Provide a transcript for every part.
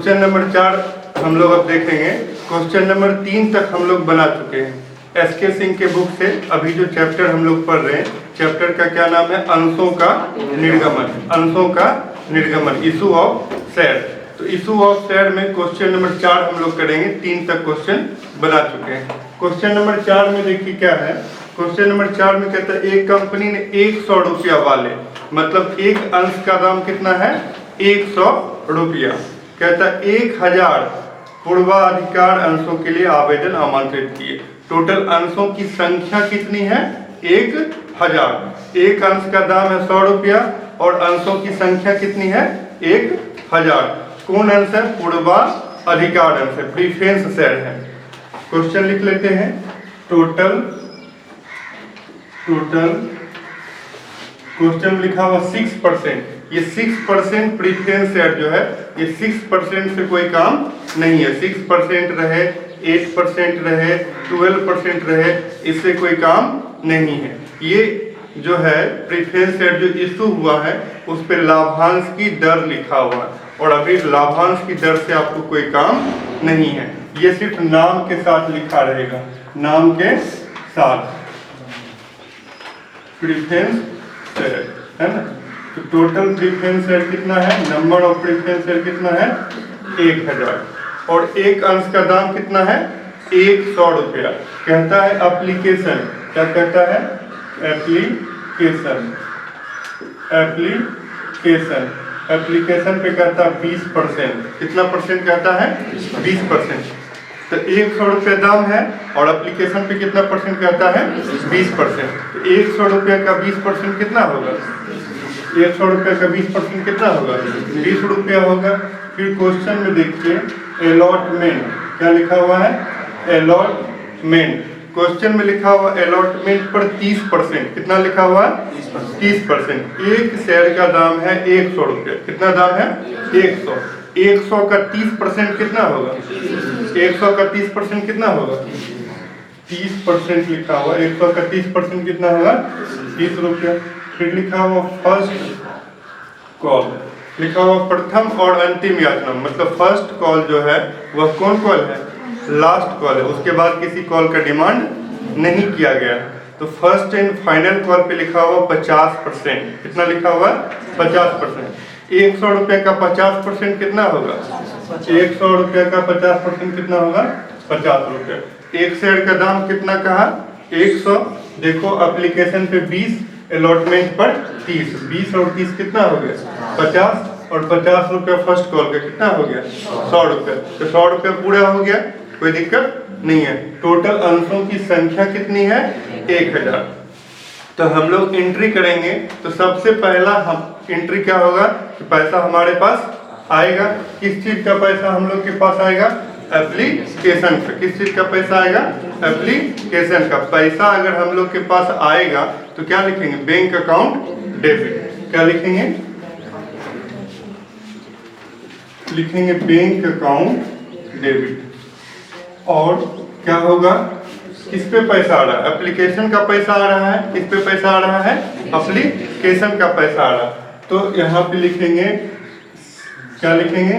Question number 4 हम लोग अब देखेंगे। क्वेश्चन नंबर 3 तक हम लोग बना चुके हैं एसके सिंह के बुक से। अभी जो चैप्टर हम लोग पढ़ रहे हैं, चैप्टर का क्या नाम है? अंशों का निर्गमन। अंशों का निर्गमन, इशू ऑफ शेयर। तो इशू ऑफ शेयर में क्वेश्चन नंबर 4 हम लोग करेंगे। 3 तक क्वेश्चन बना चुके हैं। क्वेश्चन नंबर 4 में देखिए क्या है। क्वेश्चन नंबर 4 में कहता है एक कंपनी ने 100 रुपया वाले, मतलब एक अंश का दाम कितना है? 100 रुपया। कहता है 1000 पूर्वाधिकार अंशों के लिए आवेदन आमंत्रित किए। टोटल अंशों की संख्या कितनी है? 1000। एक अंश का दाम है 100 रुपया और अंशों की संख्या कितनी है? 1000। कौन अंश है? पूर्वाधिकार अंश है, प्रीफरेंस शेयर है। क्वेश्चन लिख लेते हैं। टोटल क्वेश्चन में लिखा हुआ 6%। ये 6% प्रीफरेंस शेयर जो है, ये 6% से कोई काम नहीं है। 6% रहे, 8% रहे, 12% रहे, इससे कोई काम नहीं है। ये जो है प्रीफरेंस शेयर जो इशू हुआ है, उस पर लाभांश की दर लिखा हुआ है और अभी लाभांश की दर से आपको कोई काम नहीं है। ये सिर्फ नाम के साथ लिखा रहेगा, नाम के साथ प्रीफरेंस शेयर, है ना। तो टोटल प्रीफरेंस शेयर कितना है? नंबर ऑफ प्रीफरेंस शेयर कितना है? 1000। और एक अंश का दाम कितना है? 100 रुपया। कहता है एप्लीकेशन, क्या कहता है? एप्लीकेशन पे कहता है 20%। कितना परसेंट कहता है? 20%। तो 100 रुपया दाम है और एप्लीकेशन पे कितना परसेंट कहता है? 20%। तो 100 रुपया का 20% कितना होगा? 100 रुपये का 20% कितना होगा? 20 रुपया होगा। फिर क्वेश्चन में देखिए अलॉटमेंट, क्या लिखा हुआ है? अलॉटमेंट। क्वेश्चन में लिखा हुआ अलॉटमेंट पर 30%। कितना लिखा हुआ है? 30%। एक शेयर का दाम है 100 रुपये। कितना दाम है? 100। 100 का 30% कितना होगा? 100 का 30% कितना होगा? 30% लिखा हुआ। 100 का 30% कितना होगा? 30 रुपया। फिर लिखा हुआ फर्स्ट कॉल, लिखा हुआ प्रथम और अंतिम याचना, मतलब फर्स्ट कॉल जो है वह कौन कॉल है? लास्ट कॉल है। उसके बाद किसी कॉल का डिमांड नहीं किया गया। तो फर्स्ट एंड फाइनल कॉल पे लिखा हुआ 50%। कितना लिखा हुआ? 50%। 100 रुपये का 50% कितना होगा? 100 रुपये का 50% कितना होगा? 50 रुपये। एक शेयर का दाम कितना कहा? 100। देखो एप्लीकेशन पे 20, अलॉटमेंट पर 30। 20 और 30 कितना हो गया? 50। और 50 रुपया फर्स्ट कॉल का कितना हो गया? 100 रुपये। तो 100 रुपये पूरा हो गया, कोई दिक्कत नहीं है। टोटल अंशों की संख्या कितनी है? 1000। तो हम लोग एंट्री करेंगे। तो सबसे पहला हम एंट्री क्या होगा कि पैसा हमारे पास आएगा। किस चीज का पैसा हम लोग के पास आएगा? एप्लीकेशन का। किस चीज का पैसा आएगा? एप्लीकेशन का पैसा अगर हम लोग के पास आएगा तो क्या लिखेंगे? Bank account debit. क्या लिखेंगे? लिखेंगे बैंक अकाउंट डेबिट। और क्या होगा? किस पे पैसा आ रहा है? एप्लीकेशन का पैसा आ रहा है। किस पे पैसा आ रहा है? एप्लीकेशन का पैसा आ रहा है। तो यहाँ पे लिखेंगे, क्या लिखेंगे?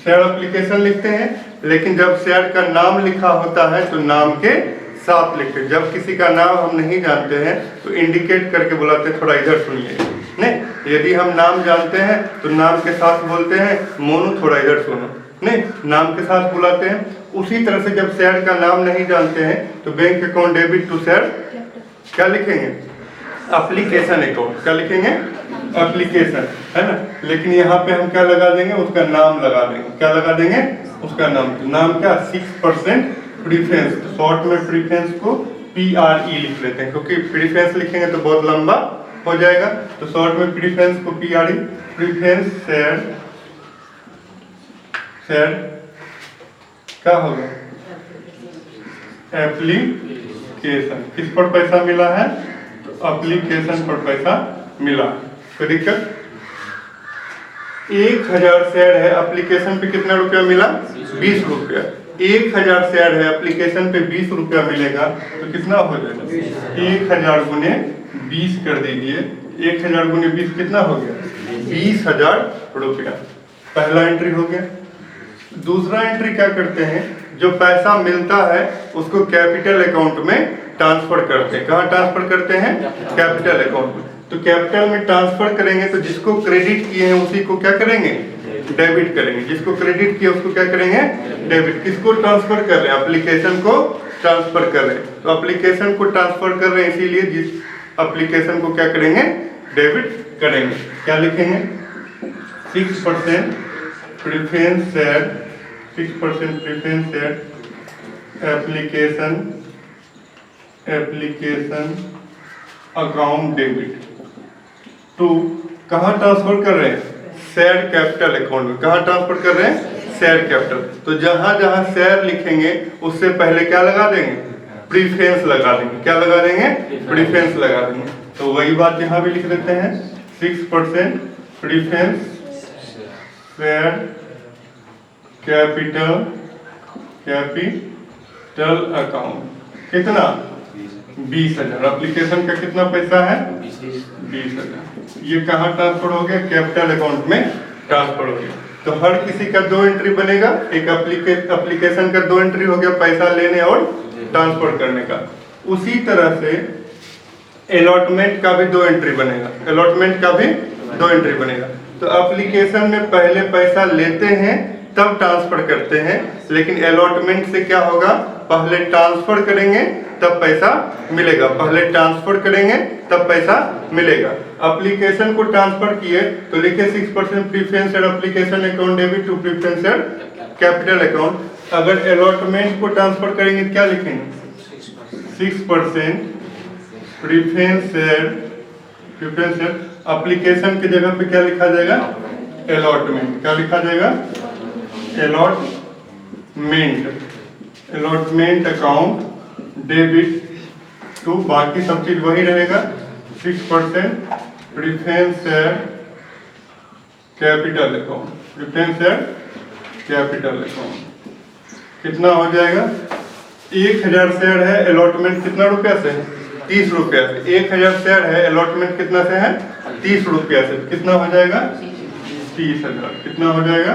शेयर एप्लीकेशन लिखते हैं, लेकिन जब शेयर का नाम लिखा होता है तो नाम के साथ लिखते हैं। जब किसी का नाम हम नहीं जानते हैं तो इंडिकेट करके बुलाते हैं, थोड़ा इधर सुनिए। नहीं, यदि हम नाम जानते हैं तो नाम के साथ बोलते हैं, मोनू थोड़ा इधर सुनो। नहीं, नाम के साथ बुलाते हैं। उसी तरह से जब शेयर का नाम नहीं जानते हैं तो bank account debit to share क्या लिखेंगे? Application account. क्या लिखेंगे? एप्लीकेशन, है ना। लेकिन यहाँ पे हम क्या लगा देंगे? उसका नाम लगा देंगे। क्या लगा देंगे? उसका नाम। नाम क्या? 6% प्रीफरेंस। तो शॉर्ट में प्रीफरेंस को PRE लिख लेते हैं, क्योंकि प्रीफरेंस लिखेंगे तो बहुत लंबा हो जाएगा। तो शॉर्ट में प्रीफरेंस को PRE, प्रीफरेंस शेयर क्या होगा? एप्लीकेशन। किस पर पैसा मिला है? एप्लीकेशन पर पैसा मिला। कोई दिक्कत? 1000 शेयर है, एप्लीकेशन पे कितना रुपया मिला? 20 रुपया। 1000 शेयर है, एप्लीकेशन पे 20 रुपया मिलेगा तो कितना हो जाएगा? 1000 गुने 20 कर दीजिए। 1000 गुने 20 कितना हो गया? 20,000 रुपया। पहला एंट्री हो गया। दूसरा एंट्री क्या करते हैं, जो पैसा मिलता है उसको कैपिटल अकाउंट में ट्रांसफर करते हैं। कहाँ ट्रांसफर करते हैं? कैपिटल अकाउंट में। तो कैपिटल में ट्रांसफर करेंगे तो जिसको क्रेडिट किए हैं उसी को क्या करेंगे? डेबिट करेंगे। जिसको क्रेडिट किया उसको क्या करेंगे? डेबिट। किसको ट्रांसफर कर रहे हैं? एप्लीकेशन को ट्रांसफर कर रहे हैं। तो एप्लीकेशन को ट्रांसफर कर रहे हैं, इसीलिए जिस एप्लीकेशन को क्या करेंगे? डेबिट करेंगे। क्या लिखेंगे? 6% preference share, 6% preference share application account debit to, कहाँ ट्रांसफर कर रहे हैं? शेयर कैपिटल अकाउंट में। कहाँ ट्रांसफर कर रहे हैं? Share capital. तो जहां जहां शेयर लिखेंगे उससे पहले क्या लगा देंगे? प्रीफरेंस लगा देंगे। क्या लगा देंगे? प्रीफरेंस लगा देंगे। तो वही बात यहाँ भी लिख देते हैं, 6% प्रीफरेंस शेयर कैपिटल अकाउंट। कितना? 20,000। एप्लीकेशन का कितना पैसा है? 20,000। ये कहाँ ट्रांसफर हो गया? कैपिटल अकाउंट में ट्रांसफर हो गया। तो हर किसी का 2 एंट्री बनेगा। एक एप्लीकेशन का 2 एंट्री हो गया, पैसा लेने और ट्रांसफर करने का। उसी तरह से अलॉटमेंट का भी 2 एंट्री बनेगा। अलॉटमेंट का भी 2 एंट्री बनेगा। तो एप्लीकेशन में पहले पैसा लेते हैं तब ट्रांसफर करते हैं, लेकिन अलॉटमेंट से क्या होगा? पहले ट्रांसफर करेंगे तब पैसा मिलेगा। पहले ट्रांसफर करेंगे तब पैसा मिलेगा। एप्लीकेशन को ट्रांसफर किए तो लिखे 6% preference share application account debit to preference share capital account. अगर अलॉटमेंट को ट्रांसफर करेंगे क्या लिखेंगे? 6% प्रीफरेंस शेयर एप्लीकेशन की जगह पे क्या लिखा जाएगा? अलॉटमेंट। क्या लिखा जाएगा? अलॉटमेंट अकाउंट डेबिट टू, बाकी सब चीज वही रहेगा। 6% preference share capital account, preference share capital account. कितना हो जाएगा? 1,000 शेयर है, अलॉटमेंट कितना रुपया से? 30 रुपया से। 1,000 शेयर है, अलॉटमेंट कितना से है? 30 रुपया से। कितना हो जाएगा? 30,000। कितना हो जाएगा?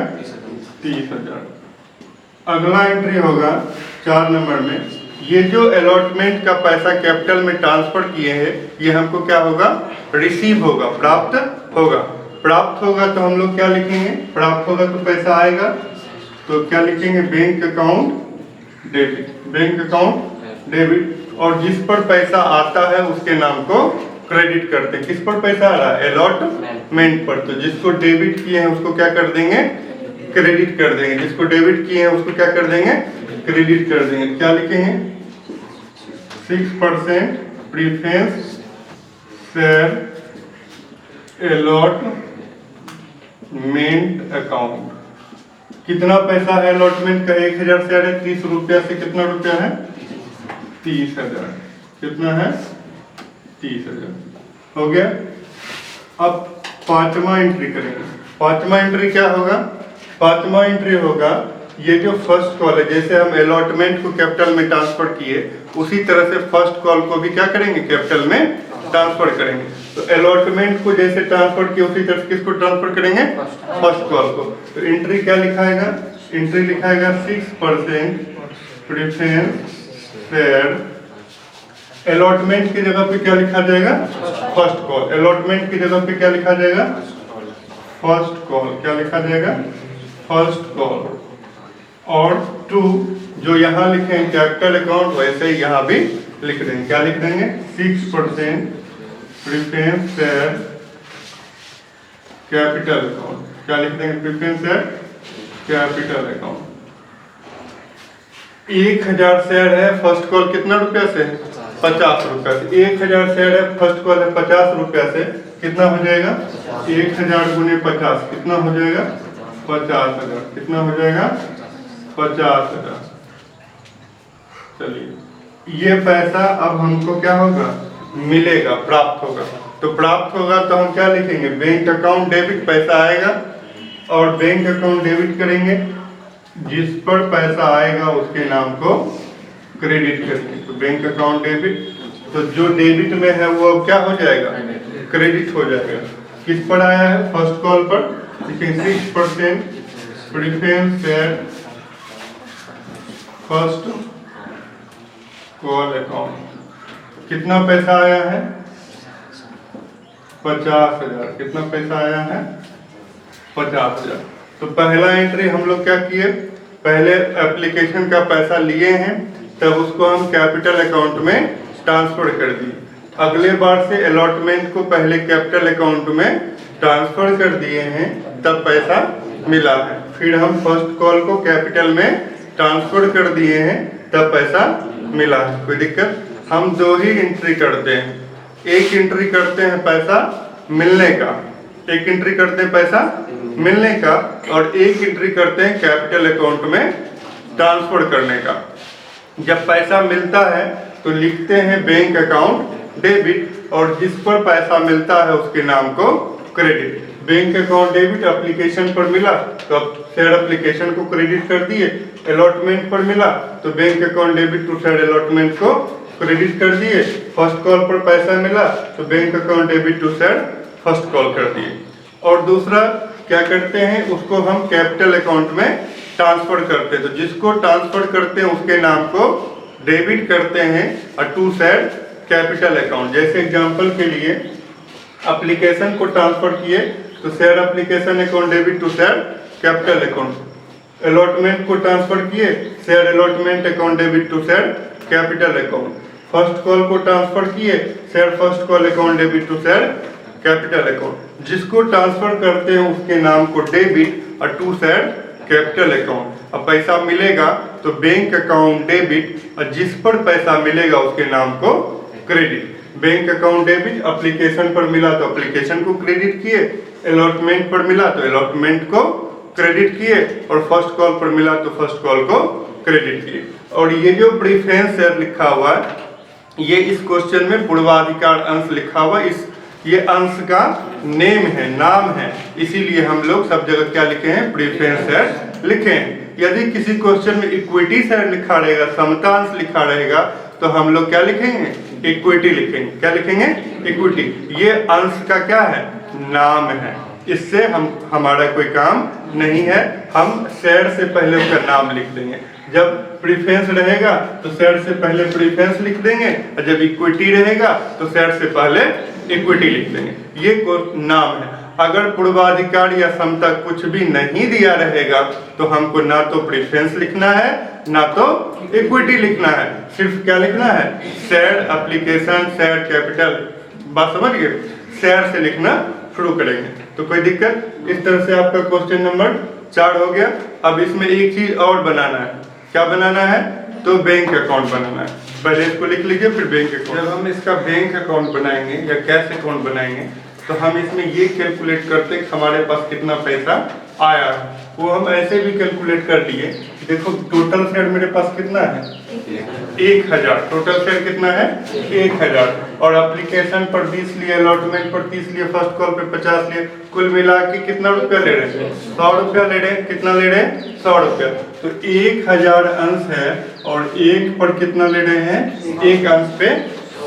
30,000। अगला एंट्री होगा 4 नंबर में, ये जो अलॉटमेंट का पैसा कैपिटल में ट्रांसफर किए हैं ये हमको क्या होगा? रिसीव होगा, प्राप्त होगा। प्राप्त होगा तो हम लोग क्या लिखेंगे? प्राप्त होगा तो पैसा आएगा तो क्या लिखेंगे? Bank account debit. Bank account debit. और जिस पर पैसा आता है उसके नाम को क्रेडिट करते हैं। किस पर पैसा आ रहा है? अलॉटमेंट पर। तो जिसको डेबिट किए हैं उसको क्या कर देंगे? क्रेडिट कर देंगे। जिसको डेबिट किए हैं उसको क्या कर देंगे? क्रेडिट कर देंगे। क्या लिखेंगे? 6% प्रीफरेंस शेयर अलॉटमेंट अकाउंट। कितना पैसा है अलॉटमेंट का? 1,000 शेयर है, 30 रुपया से कितना रुपया है? 30,000। कितना है? 30,000 हो गया। अब 5वां एंट्री करेंगे। 5वां एंट्री क्या होगा? 5वां एंट्री होगा, ये जो फर्स्ट कॉल है, जैसे हम अलॉटमेंट को कैपिटल में ट्रांसफर किए उसी तरह से फर्स्ट कॉल को भी क्या करेंगे? कैपिटल में ट्रांसफर करेंगे। तो अलॉटमेंट को जैसे ट्रांसफर किए उसी तरह से किसको ट्रांसफर करेंगे? फर्स्ट कॉल को। तो एंट्री क्या लिखाएगा? एंट्री लिखाएगा 6% प्रेफरेंस शेयर। अलॉटमेंट की जगह पे क्या लिखा जाएगा? First call. अलॉटमेंट की जगह पे क्या लिखा जाएगा? First call. क्या लिखा जाएगा? First call. और टू, जो यहाँ लिखे हैं कैपिटल अकाउंट वैसे ही यहाँ भी लिख देंगे। क्या लिख देंगे? 6% प्रेफरेंस शेयर कैपिटल अकाउंट। क्या लिख देंगे? Preference share capital account. 1,000 share है, फर्स्ट कॉल कितना रुपया से? 50 रुपया से। 1,000 शेयर है, फर्स्ट कॉल है 50 रुपया से। कितना हो जाएगा? 1,000 गुने 50 कितना हो जाएगा? 50,000। कितना हो जाएगा? 50,000। चलिए, ये पैसा अब हमको क्या होगा? मिलेगा, प्राप्त होगा। तो प्राप्त होगा तो हम क्या लिखेंगे? Bank account debit. पैसा आएगा और बैंक अकाउंट डेबिट करेंगे। जिस पर पैसा आएगा उसके नाम को क्रेडिट करेंगे। तो बैंक अकाउंट डेबिट, तो जो डेबिट में है वो अब क्या हो जाएगा? क्रेडिट हो जाएगा। किस पर आया है? फर्स्ट कॉल पर। लेकिन 6% preference share first call account. कितना पैसा आया है? 50,000। कितना पैसा आया है? 50,000। तो पहला एंट्री हम लोग क्या किए, पहले एप्लीकेशन का पैसा लिए हैं, तब उसको हम कैपिटल अकाउंट में ट्रांसफर कर दिए। अगले बार से अलॉटमेंट को पहले कैपिटल अकाउंट में ट्रांसफर कर दिए हैं, तब पैसा मिला है। फिर हम फर्स्ट कॉल को कैपिटल में ट्रांसफर कर दिए हैं, तब पैसा मिला है। कोई दिक्कत? हम दो ही एंट्री करते हैं, एक एंट्री करते हैं पैसा मिलने का, एक एंट्री करते हैं पैसा मिलने का, और एक एंट्री करते हैं कैपिटल अकाउंट में ट्रांसफर करने का। जब पैसा मिलता है तो लिखते हैं बैंक अकाउंट डेबिट, और जिस पर पैसा मिलता है उसके नाम को credit. Bank account debit application पर मिला तो शेयर एप्लीकेशन को क्रेडिट कर दिए, अलॉटमेंट पर मिला तो bank account debit to share allotment को क्रेडिट कर दिए, फर्स्ट कॉल पर पैसा मिला तो bank account debit to share first call कर दिए। और दूसरा क्या करते हैं, उसको हम कैपिटल अकाउंट में ट्रांसफर करते हैं। तो जिसको ट्रांसफर करते हैं उसके नाम को डेबिट करते हैं और टू शेयर कैपिटल अकाउंट। जैसे एग्जांपल के लिए एप्लीकेशन को ट्रांसफर किए तो share application account debit to share capital account. Allotment को ट्रांसफर किए, share allotment account debit to share capital account. First call को ट्रांसफर किए, share first call account debit to share capital account. जिसको transfer करते हैं उसके नाम को डेबिट और टू शेयर कैपिटल अकाउंट। अब पैसा मिलेगा तो बैंक अकाउंट डेबिट, और जिस पर पैसा मिलेगा उसके नाम को credit. Bank account debit application पर मिला तो एप्लीकेशन को क्रेडिट किए, अलॉटमेंट पर मिला तो अलॉटमेंट को क्रेडिट किए, और फर्स्ट कॉल पर मिला तो फर्स्ट कॉल को क्रेडिट किए। और ये जो प्रेफरेंस शेयर लिखा हुआ है, ये इस क्वेश्चन में पूर्वाधिकार अंश लिखा हुआ है। ये अंश का नेम है, नाम है, इसीलिए हम लोग सब जगह क्या लिखे हैं, प्रेफरेंस शेयर लिखे हैं। यदि किसी क्वेश्चन में इक्विटी शेयर लिखा रहेगा, समता अंश लिखा रहेगा, तो हम लोग क्या लिखेंगे, इक्विटी लिखेंगे। क्या लिखेंगे? इक्विटी। ये अंश का क्या है, नाम है, इससे हमारा कोई काम नहीं है। हम शेयर से पहले उसका नाम लिख देंगे। जब प्रेफरेंस रहेगा तो शेयर से पहले प्रेफरेंस लिख देंगे, और जब इक्विटी रहेगा तो शेयर से पहले इक्विटी लिख देंगे। ये नाम है। अगर पूर्वाधिकार या समता कुछ भी नहीं दिया रहेगा तो हमको ना तो प्रेफरेंस लिखना है ना तो इक्विटी लिखना है। सिर्फ क्या लिखना है, शेयर एप्लीकेशन शेयर कैपिटल। बात समझ गए? शेयर से लिखना शुरू करेंगे। तो कोई दिक्कत? इस तरह से आपका क्वेश्चन नंबर 4 हो गया। अब इसमें एक चीज और बनाना है। क्या बनाना है? तो बैंक अकाउंट बनाना है। पहले इसको लिख लीजिए, फिर बैंक अकाउंट। जब हम इसका बैंक अकाउंट बनाएंगे या कैश अकाउंट बनाएंगे तो हम इसमें ये कैलकुलेट करते हैं कि हमारे पास कितना पैसा आया है। वो हम ऐसे भी कैलकुलेट कर लिए। देखो टोटल शेयर मेरे पास कितना है, 1000। टोटल शेयर कितना है, 1000। और एप्लीकेशन पर 20 लिए, अलॉटमेंट पर 30 लिए, फर्स्ट कॉल पे 50 लिए। कुल मिला के कितना रुपया ले रहे हैं, 100 रुपया ले रहे हैं। कितना ले रहे हैं, 100 रुपया। तो 1000 अंश है और एक पर कितना ले रहे हैं, एक अंश पे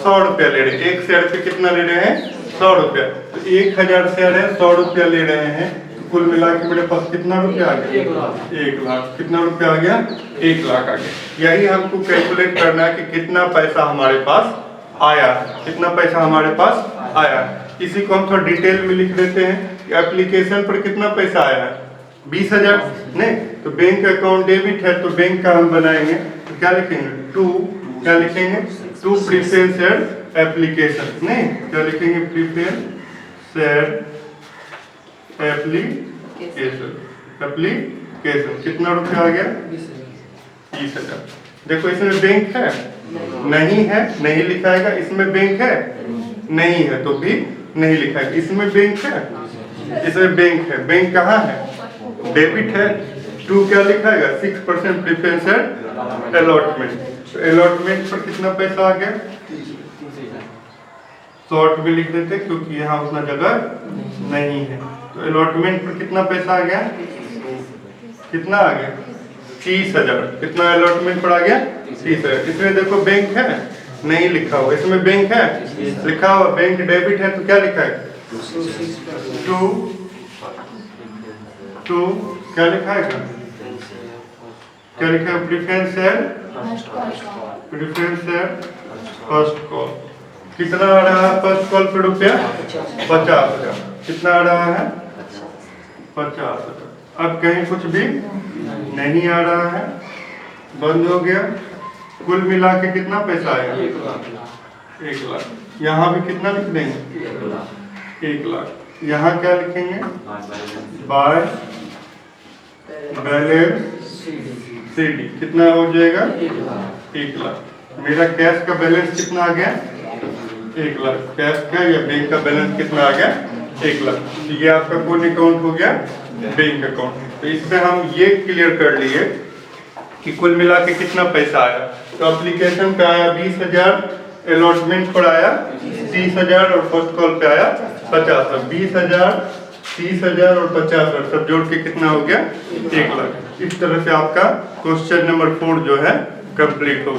100 रुपया ले रहे हैं। एक शेयर पे कितना ले रहे हैं, 100 रुपया। तो 1000 शेयर है, 100 रुपया ले रहे हैं। कुल मिला के मेरे पास कितना रुपया आ गया, 1 लाख। कितना रुपया आ गया, 1 लाख आ गया। यही हमको कैलकुलेट करना है कि कितना पैसा हमारे पास आया, कितना पैसा हमारे पास आया। इसी को हम थोड़ा डिटेल में लिख देते हैं। एप्लीकेशन पर कितना पैसा आया है, 20,000 नहीं। तो बैंक अकाउंट डेबिट है तो बैंक का हम बनाएंगे तो क्या लिखेंगे, टू। क्या लिखेंगे, टू प्रेफरेंस शेयर एप्लीकेशन नहीं। क्या लिखेंगे, प्रेफरेंस शेयर एप्लीकेशन। कितना रुपया आ गया, 20,000। देखो इसमें बैंक है, नहीं है, नहीं लिखाएगा। इसमें बैंक है, नहीं है तो भी नहीं लिखाएगा। इसमें बैंक है, इसमें बैंक है। बैंक कहाँ है, डेबिट है। टू क्या लिखाएगा, 6% प्रेफरेंस शेयर अलॉटमेंट। तो अलॉटमेंट पर कितना पैसा आ गया, शॉर्ट में लिख देते क्योंकि यहाँ उतना जगह नहीं है। तो अलॉटमेंट पर कितना पैसा आ गया, कितना आ गया, 30,000। कितना अलॉटमेंट पर आ गया, 30,000। इसमें देखो बैंक है, नहीं लिखा हुआ। इसमें बैंक है, लिखा हुआ। बैंक डेबिट है तो क्या लिखा है, टू क्या लिखा है? क्या लिखा है? Preference share, preference share first call. कितना आ रहा है फर्स्ट कॉल पे रुपया? 50,000। कितना आ रहा है? 50,000। अब कहीं कुछ भी नहीं आ रहा है, बंद हो गया। कुल मिला के कितना पैसा आया? 1 लाख। यहाँ भी कितना लिख देंगे? 1 लाख। यहाँ क्या लिखेंगे? By balance CD. कितना हो जाएगा? 1 लाख। मेरा कैश का बैलेंस कितना आ गया? 1 लाख। कैश का या बैंक का बैलेंस कितना आ गया? 1 लाख। ये आपका कौन अकाउंट हो गया? Bank account. तो इसमें हम ये क्लियर कर लिए कि कुल मिला के कितना पैसा आया। तो एप्लीकेशन पे आया 20,000, अलॉटमेंट पर आया 30,000 और फर्स्ट कॉल पे आया 50,000। 20,000, 30,000 और 50,000 सब जोड़ के कितना हो गया? 1 लाख। इस तरह से आपका क्वेश्चन नंबर 4 जो है कंप्लीट हो